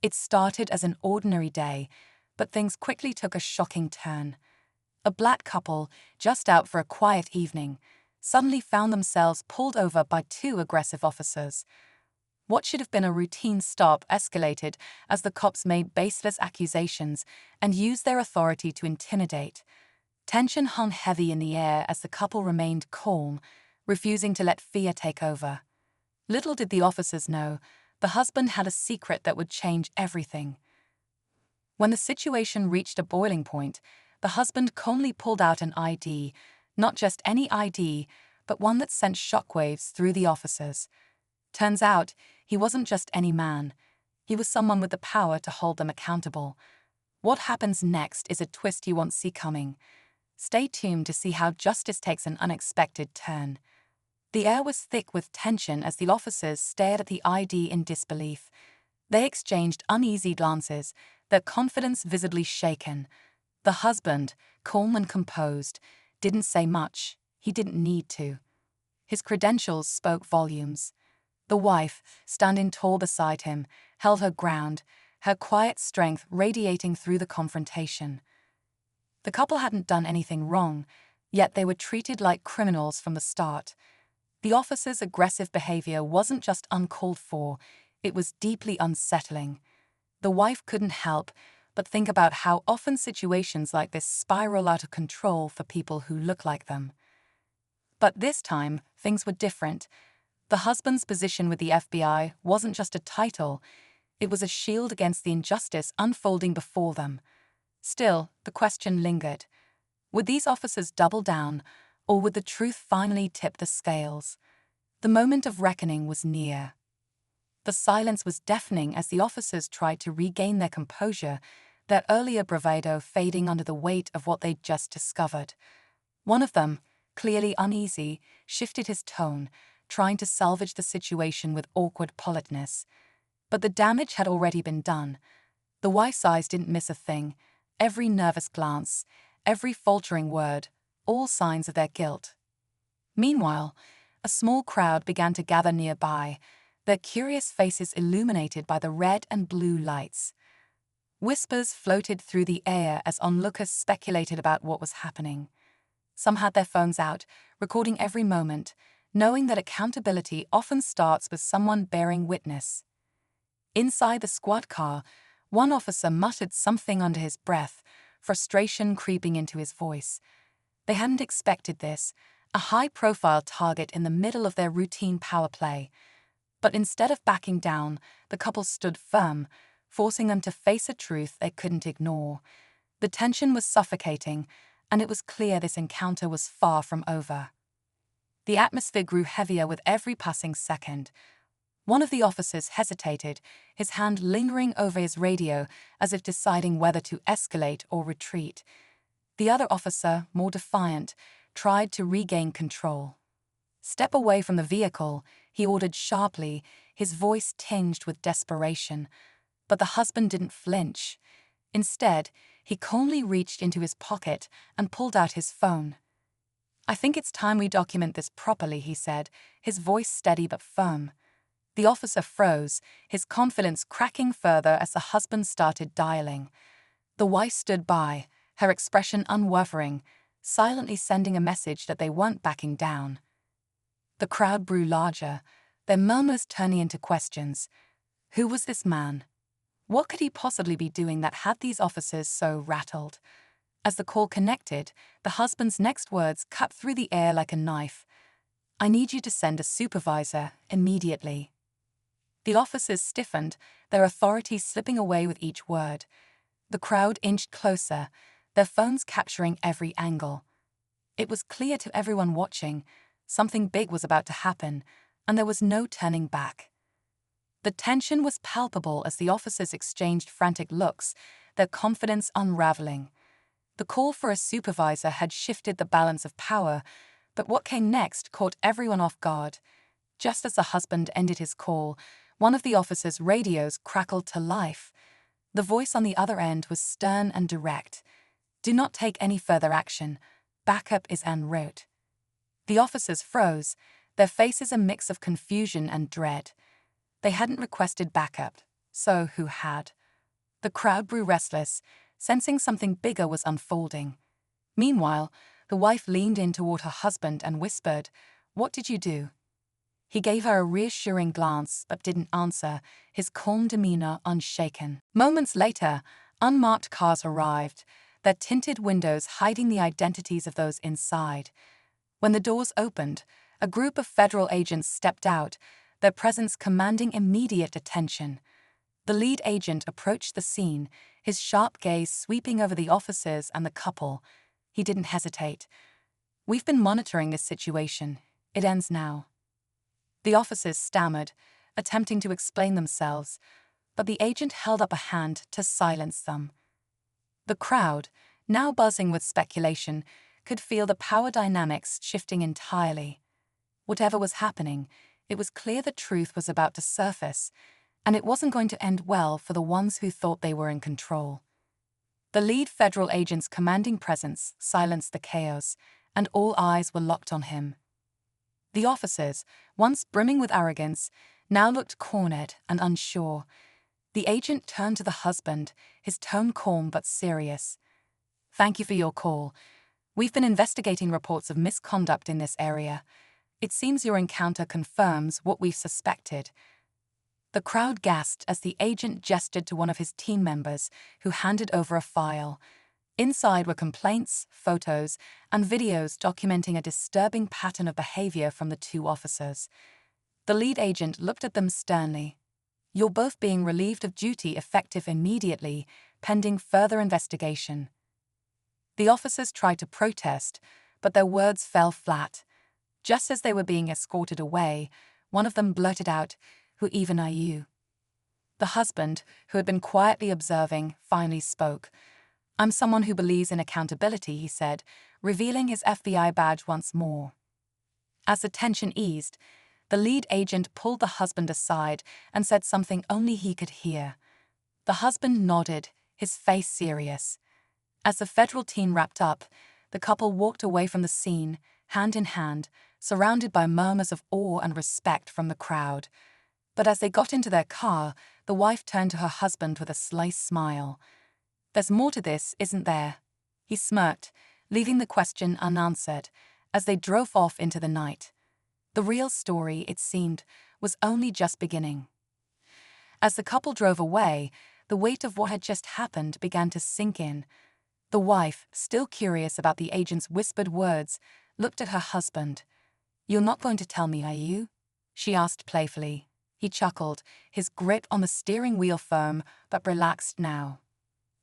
It started as an ordinary day, but things quickly took a shocking turn. A black couple, just out for a quiet evening, suddenly found themselves pulled over by two aggressive officers. What should have been a routine stop escalated as the cops made baseless accusations and used their authority to intimidate. Tension hung heavy in the air as the couple remained calm, refusing to let fear take over. Little did the officers know, the husband had a secret that would change everything. When the situation reached a boiling point, the husband calmly pulled out an ID, not just any ID, but one that sent shockwaves through the officers. Turns out, he wasn't just any man. He was someone with the power to hold them accountable. What happens next is a twist you won't see coming. Stay tuned to see how justice takes an unexpected turn. The air was thick with tension as the officers stared at the ID in disbelief. They exchanged uneasy glances, their confidence visibly shaken. The husband, calm and composed, didn't say much. He didn't need to. His credentials spoke volumes. The wife, standing tall beside him, held her ground, her quiet strength radiating through the confrontation. The couple hadn't done anything wrong, yet they were treated like criminals from the start. The officer's aggressive behavior wasn't just uncalled for, it was deeply unsettling. The wife couldn't help but think about how often situations like this spiral out of control for people who look like them. But this time, things were different. The husband's position with the FBI wasn't just a title, it was a shield against the injustice unfolding before them. Still, the question lingered. Would these officers double down, or would the truth finally tip the scales? The moment of reckoning was near. The silence was deafening as the officers tried to regain their composure, their earlier bravado fading under the weight of what they'd just discovered. One of them, clearly uneasy, shifted his tone, trying to salvage the situation with awkward politeness. But the damage had already been done. The wife's eyes didn't miss a thing. Every nervous glance, every faltering word, all signs of their guilt. Meanwhile, a small crowd began to gather nearby, their curious faces illuminated by the red and blue lights. Whispers floated through the air as onlookers speculated about what was happening. Some had their phones out, recording every moment, knowing that accountability often starts with someone bearing witness. Inside the squad car, one officer muttered something under his breath, frustration creeping into his voice. They hadn't expected this, a high-profile target in the middle of their routine power play. But instead of backing down, the couple stood firm, forcing them to face a truth they couldn't ignore. The tension was suffocating, and it was clear this encounter was far from over. The atmosphere grew heavier with every passing second. One of the officers hesitated, his hand lingering over his radio as if deciding whether to escalate or retreat. The other officer, more defiant, tried to regain control. "Step away from the vehicle," he ordered sharply, his voice tinged with desperation. But the husband didn't flinch. Instead, he calmly reached into his pocket and pulled out his phone. "I think it's time we document this properly," he said, his voice steady but firm. The officer froze, his confidence cracking further as the husband started dialing. The wife stood by, her expression unwavering, silently sending a message that they weren't backing down. The crowd grew larger, their murmurs turning into questions. Who was this man? What could he possibly be doing that had these officers so rattled? As the call connected, the husband's next words cut through the air like a knife. "I need you to send a supervisor immediately." The officers stiffened, their authority slipping away with each word. The crowd inched closer, their phones capturing every angle. It was clear to everyone watching, something big was about to happen, and there was no turning back. The tension was palpable as the officers exchanged frantic looks, their confidence unraveling. The call for a supervisor had shifted the balance of power, but what came next caught everyone off guard. Just as the husband ended his call, one of the officers' radios crackled to life. The voice on the other end was stern and direct. "Do not take any further action. Backup is en route." The officers froze, their faces a mix of confusion and dread. They hadn't requested backup. So who had? The crowd grew restless, sensing something bigger was unfolding. Meanwhile, the wife leaned in toward her husband and whispered, "What did you do?" He gave her a reassuring glance but didn't answer, his calm demeanor unshaken. Moments later, unmarked cars arrived, their tinted windows hiding the identities of those inside. When the doors opened, a group of federal agents stepped out, their presence commanding immediate attention. The lead agent approached the scene, his sharp gaze sweeping over the officers and the couple. He didn't hesitate. "We've been monitoring this situation. It ends now." The officers stammered, attempting to explain themselves, but the agent held up a hand to silence them. The crowd, now buzzing with speculation, could feel the power dynamics shifting entirely. Whatever was happening, it was clear the truth was about to surface, and it wasn't going to end well for the ones who thought they were in control. The lead federal agent's commanding presence silenced the chaos, and all eyes were locked on him. The officers, once brimming with arrogance, now looked cornered and unsure. The agent turned to the husband, his tone calm but serious. "Thank you for your call. We've been investigating reports of misconduct in this area. It seems your encounter confirms what we've suspected." The crowd gasped as the agent gestured to one of his team members, who handed over a file. Inside were complaints, photos, and videos documenting a disturbing pattern of behavior from the two officers. The lead agent looked at them sternly. "You're both being relieved of duty effective immediately, pending further investigation." The officers tried to protest, but their words fell flat. Just as they were being escorted away, one of them blurted out, "Who even are you?" The husband, who had been quietly observing, finally spoke. "I'm someone who believes in accountability," he said, revealing his FBI badge once more. As the tension eased, the lead agent pulled the husband aside and said something only he could hear. The husband nodded, his face serious. As the federal team wrapped up, the couple walked away from the scene, hand in hand, surrounded by murmurs of awe and respect from the crowd. But as they got into their car, the wife turned to her husband with a sly smile. "There's more to this, isn't there?" He smirked, leaving the question unanswered, as they drove off into the night. The real story, it seemed, was only just beginning. As the couple drove away, the weight of what had just happened began to sink in. The wife, still curious about the agent's whispered words, looked at her husband. "You're not going to tell me, are you?" she asked playfully. He chuckled, his grip on the steering wheel firm but relaxed now.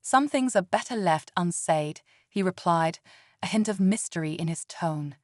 "Some things are better left unsaid," he replied, a hint of mystery in his tone.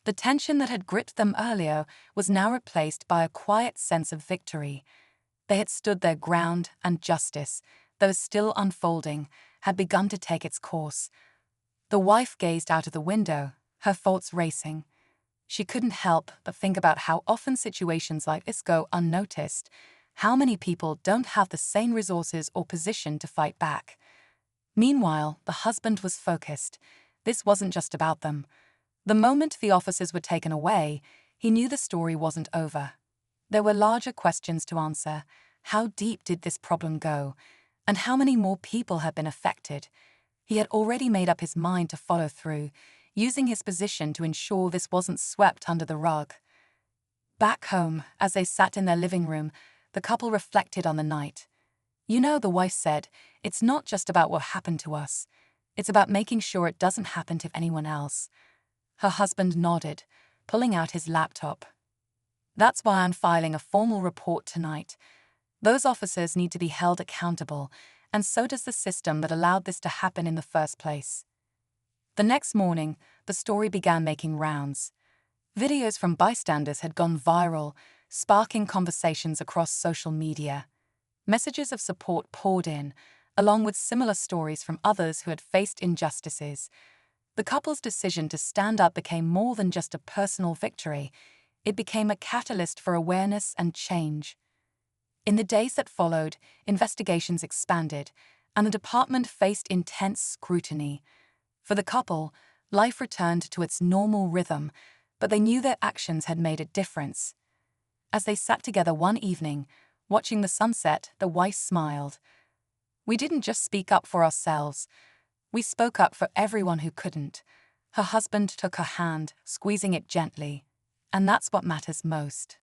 The tension that had gripped them earlier was now replaced by a quiet sense of victory. They had stood their ground, and justice, though still unfolding, had begun to take its course. The wife gazed out of the window, her thoughts racing. She couldn't help but think about how often situations like this go unnoticed, how many people don't have the same resources or position to fight back. Meanwhile, the husband was focused. This wasn't just about them. The moment the officers were taken away, he knew the story wasn't over. There were larger questions to answer. How deep did this problem go? And how many more people had been affected? He had already made up his mind to follow through, using his position to ensure this wasn't swept under the rug. Back home, as they sat in their living room, the couple reflected on the night. "You know," the wife said, "it's not just about what happened to us. It's about making sure it doesn't happen to anyone else." Her husband nodded, pulling out his laptop. "That's why I'm filing a formal report tonight. Those officers need to be held accountable, and so does the system that allowed this to happen in the first place." The next morning, the story began making rounds. Videos from bystanders had gone viral, sparking conversations across social media. Messages of support poured in, along with similar stories from others who had faced injustices. The couple's decision to stand up became more than just a personal victory. It became a catalyst for awareness and change. In the days that followed, investigations expanded, and the department faced intense scrutiny. For the couple, life returned to its normal rhythm, but they knew their actions had made a difference. As they sat together one evening, Watching the sunset, the wife smiled. We didn't just speak up for ourselves. We spoke up for everyone who couldn't. Her husband took her hand, squeezing it gently. And that's what matters most.